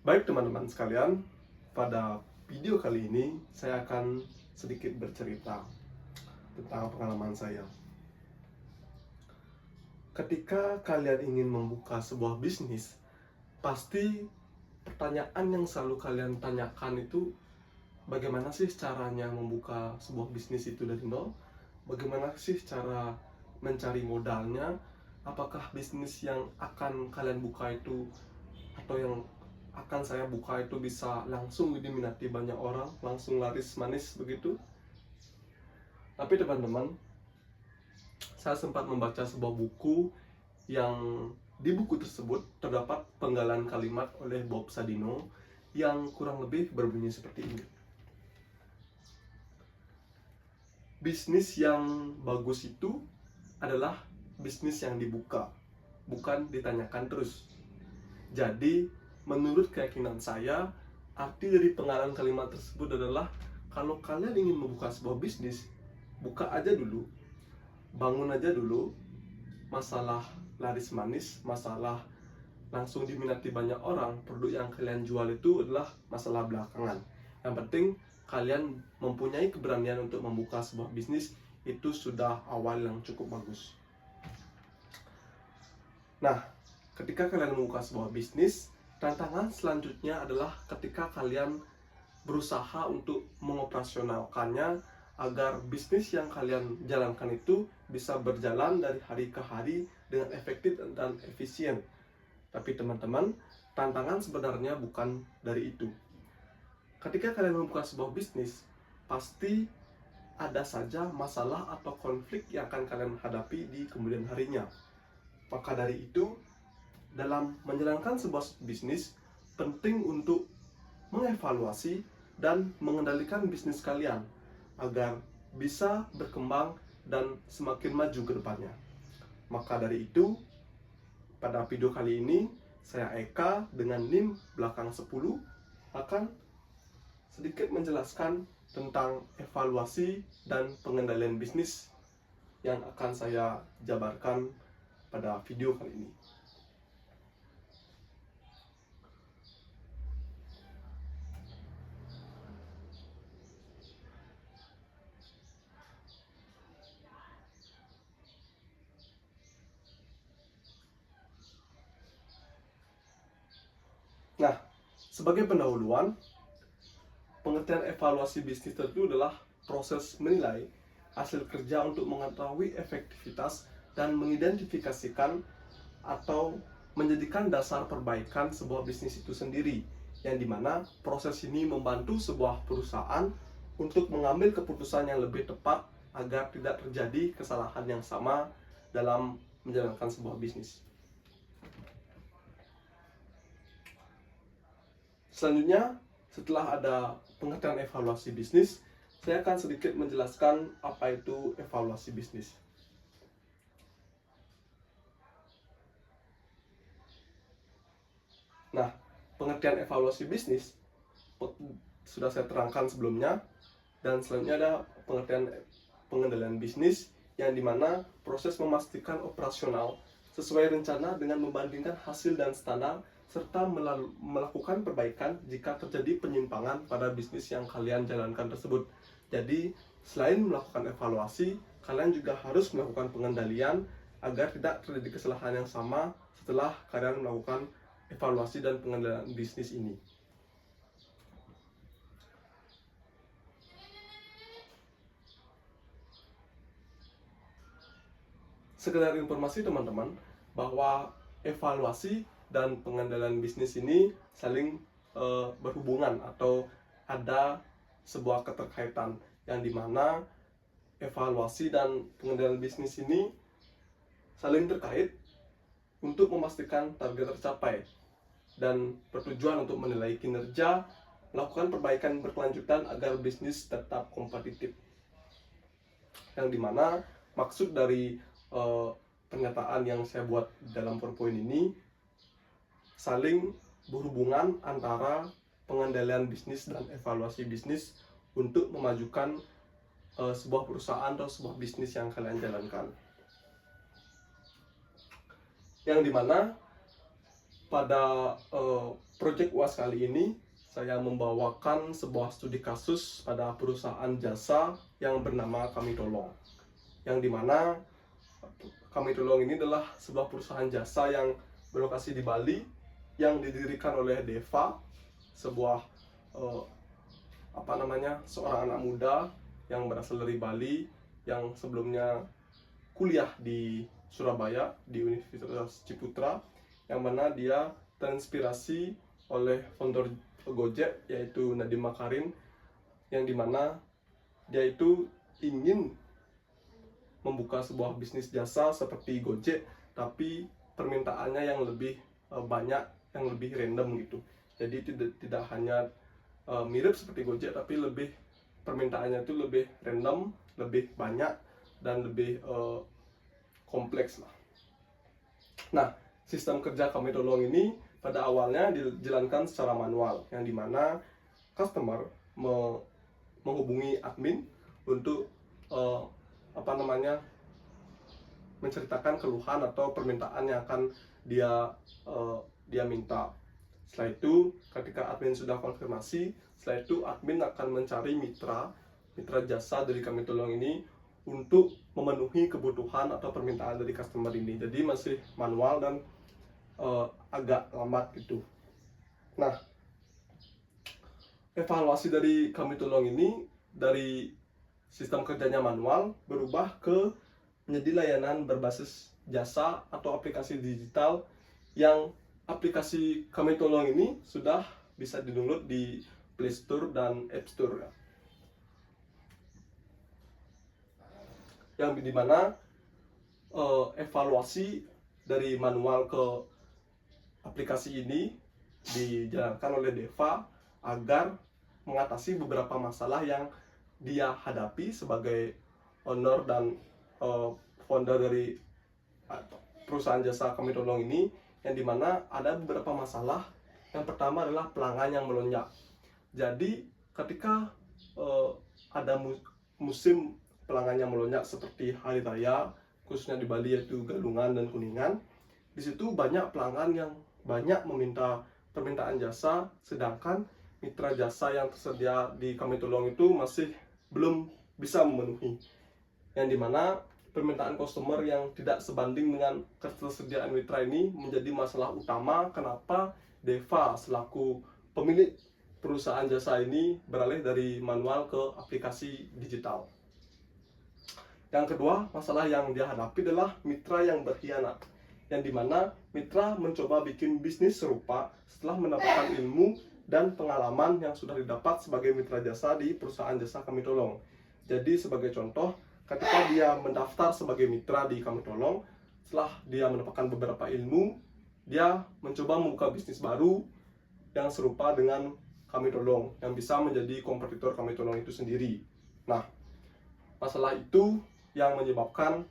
Baik teman-teman sekalian, pada video kali ini saya akan sedikit bercerita tentang pengalaman saya. Ketika kalian ingin membuka sebuah bisnis, pasti pertanyaan yang selalu kalian tanyakan itu bagaimana sih caranya membuka sebuah bisnis itu dari nol? Bagaimana sih cara mencari modalnya? Apakah bisnis yang akan kalian buka itu atau yang akan saya buka itu bisa langsung diminati banyak orang, langsung laris manis begitu? Tapi teman-teman, saya sempat membaca sebuah buku yang di buku tersebut terdapat penggalan kalimat oleh Bob Sadino yang kurang lebih berbunyi seperti ini. Bisnis yang bagus itu adalah bisnis yang dibuka, bukan ditanyakan terus. Jadi, menurut keyakinan saya, arti dari penggalan kalimat tersebut adalah kalau kalian ingin membuka sebuah bisnis, buka aja dulu, bangun aja dulu. Masalah laris manis, masalah langsung diminati banyak orang, produk yang kalian jual itu adalah masalah belakangan. Yang penting kalian mempunyai keberanian untuk membuka sebuah bisnis, itu sudah awal yang cukup bagus. Nah, ketika kalian membuka sebuah bisnis, tantangan selanjutnya adalah ketika kalian berusaha untuk mengoperasionalkannya agar bisnis yang kalian jalankan itu bisa berjalan dari hari ke hari dengan efektif dan efisien. Tapi teman-teman, tantangan sebenarnya bukan dari itu. Ketika kalian membuka sebuah bisnis, pasti ada saja masalah atau konflik yang akan kalian hadapi di kemudian harinya. Maka dari itu, dalam menjalankan sebuah bisnis, penting untuk mengevaluasi dan mengendalikan bisnis kalian agar bisa berkembang dan semakin maju ke depannya. Maka dari itu, pada video kali ini, saya Eka dengan NIM belakang 10 akan sedikit menjelaskan tentang evaluasi dan pengendalian bisnis yang akan saya jabarkan pada video kali ini. Nah, sebagai pendahuluan, pengertian evaluasi bisnis itu adalah proses menilai hasil kerja untuk mengetahui efektivitas dan mengidentifikasikan atau menjadikan dasar perbaikan sebuah bisnis itu sendiri, yang dimana proses ini membantu sebuah perusahaan untuk mengambil keputusan yang lebih tepat agar tidak terjadi kesalahan yang sama dalam menjalankan sebuah bisnis. Selanjutnya, setelah ada pengertian evaluasi bisnis, saya akan sedikit menjelaskan apa itu evaluasi bisnis. Nah, pengertian evaluasi bisnis sudah saya terangkan sebelumnya, dan selanjutnya ada pengertian pengendalian bisnis yang dimana proses memastikan operasional sesuai rencana dengan membandingkan hasil dan standar serta melakukan perbaikan jika terjadi penyimpangan pada bisnis yang kalian jalankan tersebut. Jadi, selain melakukan evaluasi, kalian juga harus melakukan pengendalian agar tidak terjadi kesalahan yang sama setelah kalian melakukan evaluasi dan pengendalian bisnis ini. Sekedar informasi teman-teman, bahwa evaluasi dan pengendalian bisnis ini saling berhubungan atau ada sebuah keterkaitan, yang dimana evaluasi dan pengendalian bisnis ini saling terkait untuk memastikan target tercapai dan bertujuan untuk menilai kinerja, melakukan perbaikan berkelanjutan agar bisnis tetap kompetitif. Yang dimana maksud dari pernyataan yang saya buat dalam PowerPoint ini saling berhubungan antara pengendalian bisnis dan evaluasi bisnis untuk memajukan sebuah perusahaan atau sebuah bisnis yang kalian jalankan. Yang dimana Pada project UAS kali ini, saya membawakan sebuah studi kasus pada perusahaan jasa yang bernama Kami Tolong. Yang dimana Kami Tolong ini adalah sebuah perusahaan jasa yang berlokasi di Bali, yang didirikan oleh Deva, sebuah seorang anak muda yang berasal dari Bali, yang sebelumnya kuliah di Surabaya di Universitas Ciputra, yang mana dia terinspirasi oleh founder Gojek yaitu Nadiem Makarim, yang dimana dia itu ingin membuka sebuah bisnis jasa seperti Gojek, tapi permintaannya yang lebih banyak, yang lebih random gitu. Jadi tidak hanya mirip seperti Gojek, tapi lebih permintaannya itu lebih random, lebih banyak, dan lebih kompleks lah. Nah, sistem kerja Kami Tolong ini pada awalnya dijalankan secara manual, yang dimana customer menghubungi admin untuk menceritakan keluhan atau permintaan yang akan dia minta. Setelah itu, ketika admin sudah konfirmasi, setelah itu admin akan mencari mitra jasa dari Kami Tolong ini untuk memenuhi kebutuhan atau permintaan dari customer ini. Jadi masih manual dan agak lambat gitu. Nah, evaluasi dari Kami Tolong ini dari sistem kerjanya manual berubah ke menjadi layanan berbasis jasa atau aplikasi digital, yang aplikasi Kami Tolong ini sudah bisa di-download di Play Store dan App Store ya. Yang dimana evaluasi dari manual ke aplikasi ini dijalankan oleh Deva agar mengatasi beberapa masalah yang dia hadapi sebagai owner dan founder dari perusahaan jasa Kami Tolong ini, yang dimana ada beberapa masalah. Yang pertama adalah pelanggan yang melonjak. Jadi ketika ada musim pelanggan yang melonjak seperti hari raya, khususnya di Bali yaitu Galungan dan Kuningan, di situ banyak pelanggan yang banyak meminta permintaan jasa, sedangkan mitra jasa yang tersedia di Kami Tolong itu masih belum bisa memenuhi, yang dimana permintaan customer yang tidak sebanding dengan ketersediaan mitra ini menjadi masalah utama kenapa Deva selaku pemilik perusahaan jasa ini beralih dari manual ke aplikasi digital. Yang kedua, masalah yang dia hadapi adalah mitra yang berkhianat, yang dimana mitra mencoba bikin bisnis serupa setelah mendapatkan ilmu dan pengalaman yang sudah didapat sebagai mitra jasa di perusahaan jasa Kami Tolong. Jadi sebagai contoh, ketika dia mendaftar sebagai mitra di Kami Tolong, setelah dia mendapatkan beberapa ilmu, dia mencoba membuka bisnis baru yang serupa dengan Kami Tolong, yang bisa menjadi kompetitor Kami Tolong itu sendiri. Nah, masalah itu yang menyebabkan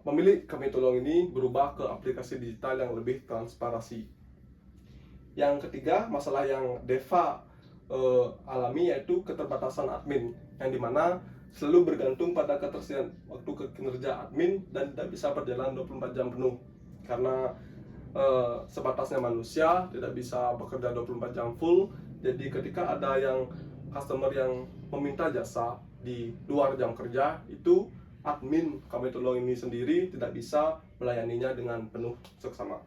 pemilik Kami Tolong ini berubah ke aplikasi digital yang lebih transparansi. Yang ketiga, masalah yang Deva alami yaitu keterbatasan admin, yang dimana selalu bergantung pada ketersediaan waktu kinerja admin dan tidak bisa berjalan 24 jam penuh karena sebatasnya manusia, tidak bisa bekerja 24 jam full. Jadi ketika ada yang customer yang meminta jasa di luar jam kerja, itu admin Kami Tolong ini sendiri tidak bisa melayaninya dengan penuh seksama.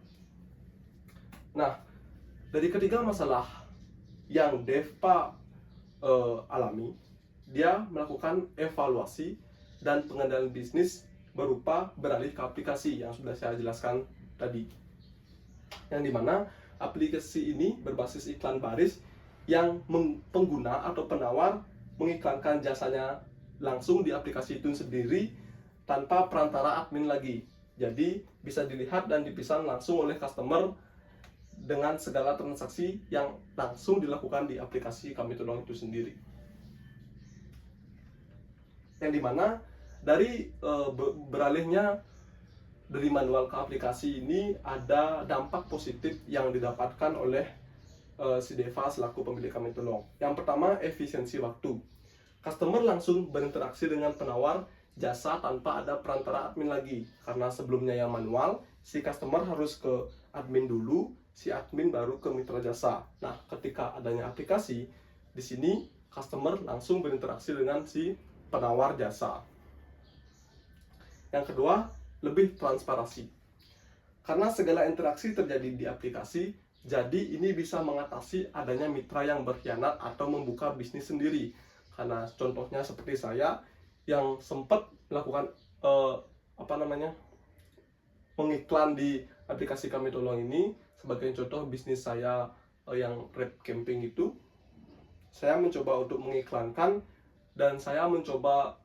Nah, dari ketiga masalah yang Deva alami, dia melakukan evaluasi dan pengendalian bisnis berupa beralih ke aplikasi yang sudah saya jelaskan tadi, yang dimana aplikasi ini berbasis iklan baris, yang pengguna atau penawar mengiklankan jasanya langsung di aplikasi itu sendiri tanpa perantara admin lagi. Jadi bisa dilihat dan dipesan langsung oleh customer dengan segala transaksi yang langsung dilakukan di aplikasi Kami Tolong itu sendiri. Yang dimana dari beralihnya dari manual ke aplikasi ini ada dampak positif yang didapatkan oleh si Deva selaku pemilik Kami Tolong. Yang pertama, efisiensi waktu. Customer langsung berinteraksi dengan penawar jasa tanpa ada perantara admin lagi, karena sebelumnya yang manual, si customer harus ke admin dulu, si admin baru ke mitra jasa. Nah, ketika adanya aplikasi, di sini customer langsung berinteraksi dengan si penawar jasa. Yang kedua, lebih transparansi. Karena segala interaksi terjadi di aplikasi, jadi ini bisa mengatasi adanya mitra yang berkhianat atau membuka bisnis sendiri. Karena contohnya seperti saya yang sempat melakukan mengiklan di aplikasi Kami Tolong ini. Sebagai contoh bisnis saya yang rap camping itu, saya mencoba untuk mengiklankan dan saya mencoba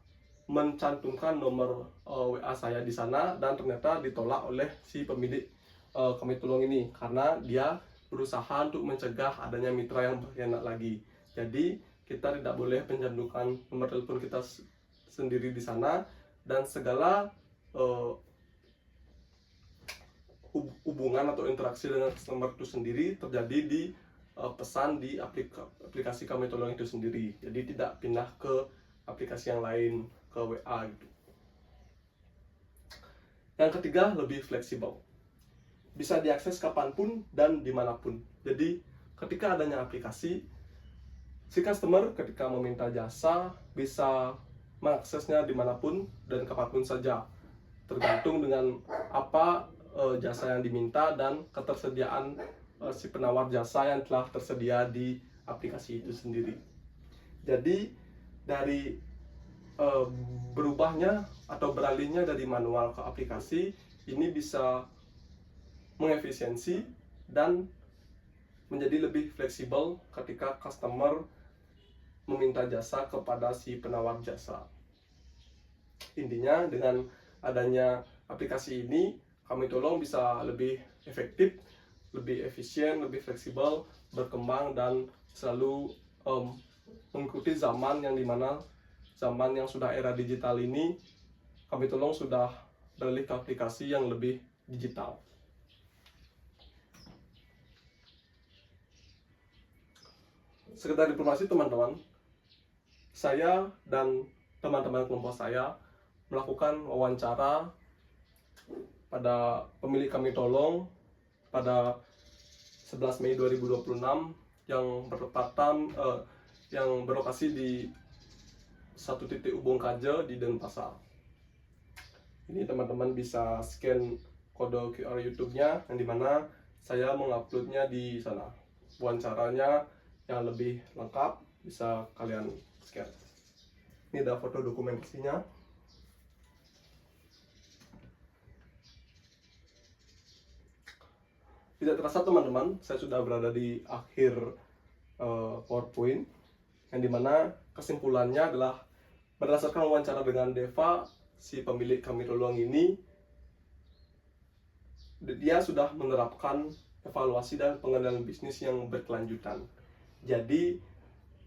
mencantumkan nomor WA saya di sana, dan ternyata ditolak oleh si pemilik Kami Tolong ini karena dia berusaha untuk mencegah adanya mitra yang berkhianat lagi. Jadi kita tidak boleh mencantumkan nomor telepon kita sendiri di sana, dan segala hubungan atau interaksi dengan customer itu sendiri terjadi di pesan di aplikasi Kami Tolong itu sendiri. Jadi tidak pindah ke aplikasi yang lain, ke WA gitu. Yang ketiga, lebih fleksibel. Bisa diakses kapanpun dan dimanapun. Jadi ketika adanya aplikasi, si customer ketika meminta jasa bisa mengaksesnya dimanapun dan kapanpun saja, tergantung dengan apa jasa yang diminta dan ketersediaan si penawar jasa yang telah tersedia di aplikasi itu sendiri. Jadi dari berubahnya atau beralihnya dari manual ke aplikasi ini bisa mengefisiensi dan menjadi lebih fleksibel ketika customer meminta jasa kepada si penawar jasa. Intinya dengan adanya aplikasi ini, Kami Tolong bisa lebih efektif, lebih efisien, lebih fleksibel, berkembang, dan selalu mengikuti zaman yang dimana zaman yang sudah era digital ini, Kami Tolong sudah beralih ke aplikasi yang lebih digital. Sekedar informasi teman-teman, saya dan teman-teman kelompok saya melakukan wawancara pada pemilik Kami Tolong pada 11 Mei 2026 yang berlokasi di satu titik Ubung Kaje di Denpasar. Ini teman-teman bisa scan kode QR YouTube-nya, yang dimana saya menguploadnya di sana. Wawancaranya yang lebih lengkap bisa kalian scan. Ini ada foto dokumentasinya. Tidak terasa teman-teman, saya sudah berada di akhir PowerPoint, yang dimana kesimpulannya adalah berdasarkan wawancara dengan Deva, si pemilik Kami Tolong ini, dia sudah menerapkan evaluasi dan pengendalian bisnis yang berkelanjutan. Jadi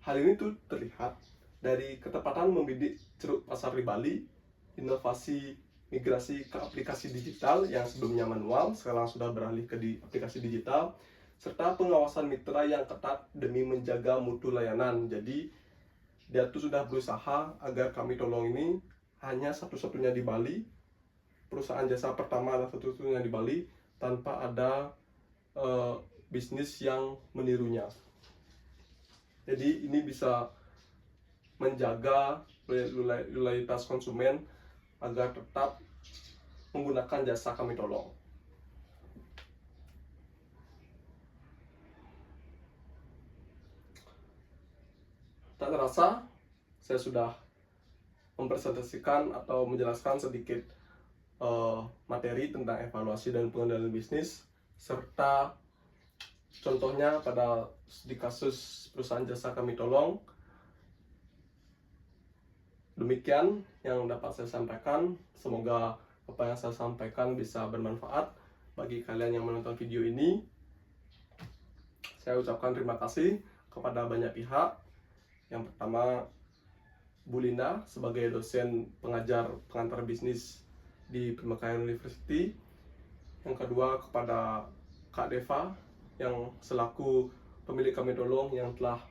hal ini tuh terlihat dari ketepatan membidik ceruk pasar di Bali, inovasi migrasi ke aplikasi digital yang sebelumnya manual, sekarang sudah beralih ke aplikasi digital, serta pengawasan mitra yang ketat demi menjaga mutu layanan. Jadi dia tuh sudah berusaha agar Kami Tolong ini hanya satu-satunya di Bali, perusahaan jasa pertama dan satu-satunya di Bali, tanpa ada bisnis yang menirunya. Jadi ini bisa menjaga loyalitas konsumen agar tetap menggunakan jasa Kami Tolong. Tak terasa, saya sudah mempresentasikan atau menjelaskan sedikit materi tentang evaluasi dan pengendalian bisnis, serta contohnya di kasus perusahaan jasa Kami Tolong. Demikian yang dapat saya sampaikan. Semoga apa yang saya sampaikan bisa bermanfaat bagi kalian yang menonton video ini. Saya ucapkan terima kasih kepada banyak pihak. Yang pertama, Bu Linda sebagai dosen pengantar bisnis di Pemakaian University. Yang kedua, kepada Kak Deva yang selaku pemilik Kami Tolong yang telah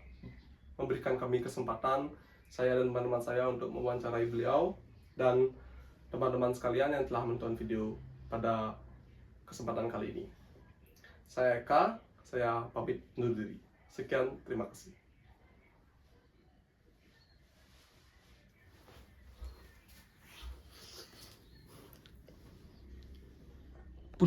memberikan kami kesempatan, saya dan teman-teman saya, untuk mewawancarai beliau, dan teman-teman sekalian yang telah menonton video pada kesempatan kali ini. Saya Eka, saya pamit undur diri. Sekian, terima kasih.